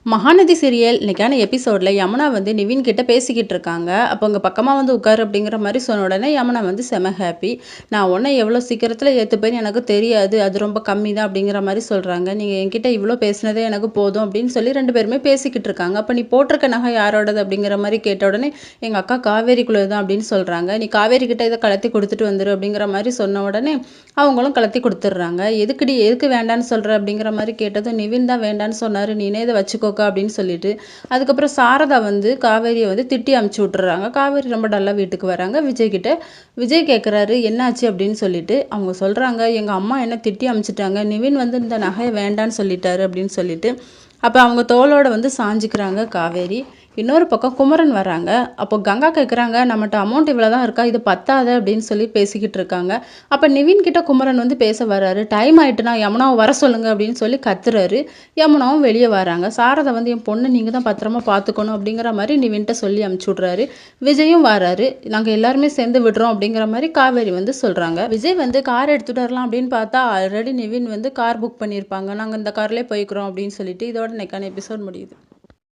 Mahanadi serial இன்னைக்கான எபிசோடில் யமுனா வந்து நிவின் கிட்ட பேசிக்கிட்டு இருக்காங்க. அப்போ அங்கே பக்கமாக வந்து உட்காரு அப்படிங்கிற மாதிரி சொன்ன உடனே யமுனா வந்து செம ஹாப்பி. நான் உன்னை எவ்வளோ சீக்கிரத்தில் ஏற்றுப்பேன்னு எனக்கு தெரியாது, அது ரொம்ப கம்மி தான் அப்படிங்கிற மாதிரி சொல்கிறாங்க. நீங்கள் என்கிட்ட இவ்வளோ பேசினதே எனக்கு போதும் அப்படின்னு சொல்லி ரெண்டு பேருமே பேசிக்கிட்டு இருக்காங்க. அப்போ நீ போட்டிருக்க நகை யாரோடது அப்படிங்கிற மாதிரி கேட்ட உடனே எங்கள் அக்கா காவேரிக்குள்ளே தான் அப்படின்னு சொல்கிறாங்க. நீ காவேரி கிட்ட இதை கலத்தி கொடுத்துட்டு வந்துரு அப்படிங்கிற மாதிரி சொன்ன உடனே அவங்களும் கலத்தி கொடுத்துட்றாங்க. எதுக்கு வேண்டான்னு சொல்கிற அப்படிங்கிற மாதிரி கேட்டதும் நிவின் தான் வேண்டான்னு சொன்னார், நீனே இதை வச்சுக்கோக்கா அப்படின்னு சொல்லிட்டு அதுக்கப்புறம் சாரதா வந்து காவேரியை வந்து திட்டி அமுச்சு விட்டுறாங்க. காவேரி ரொம்ப டல்லாக வீட்டுக்கு வராங்க. விஜய் கிட்ட விஜய் கேட்குறாரு என்னாச்சு அப்படின்னு சொல்லிட்டு அவங்க சொல்கிறாங்க, எங்கள் அம்மா என்ன திட்டி அமுச்சிட்டாங்க, நிவின் வந்து இந்த நகையை வேண்டான்னு சொல்லிட்டாரு அப்படின்னு சொல்லிட்டு அப்போ அவங்க தோளோட வந்து சாஞ்சிக்கிறாங்க காவேரி. இன்னொரு பக்கம் குமரன் வராங்க. அப்போ கங்கா கேட்குறாங்க, நம்மகிட்ட அமௌண்ட் இவ்வளோ தான் இருக்கா, இது பத்தாத அப்படின்னு சொல்லி பேசிக்கிட்டு இருக்காங்க. அப்போ நிவின் கிட்ட குமரன் வந்து பேச வர்றாரு. டைம் ஆயிட்டுனா யமுனாவை வர சொல்லுங்க அப்படின்னு சொல்லி கத்துறாரு. யமுனாவும் வெளியே வராங்க. சாரதை வந்து என் பொண்ணு நீங்கள் தான் பத்திரமா பார்த்துக்கணும் அப்படிங்கிற மாதிரி நிவின்கிட்ட சொல்லி அமுச்சு விட்றாரு. விஜயும் வராரு. நாங்கள் எல்லாருமே சேர்ந்து விடுறோம் அப்படிங்கிற மாதிரி காவேரி வந்து சொல்கிறாங்க. விஜய் வந்து கார் எடுத்துகிட்டு வரலாம் அப்படின்னு பார்த்தா ஆல்ரெடி நிவின் வந்து கார் புக் பண்ணியிருப்பாங்க. நாங்கள் இந்த கார்லேயே போய்க்கிறோம் அப்படின்னு சொல்லிட்டு இதோட இன்னைக்கான எபிசோட் முடியுது.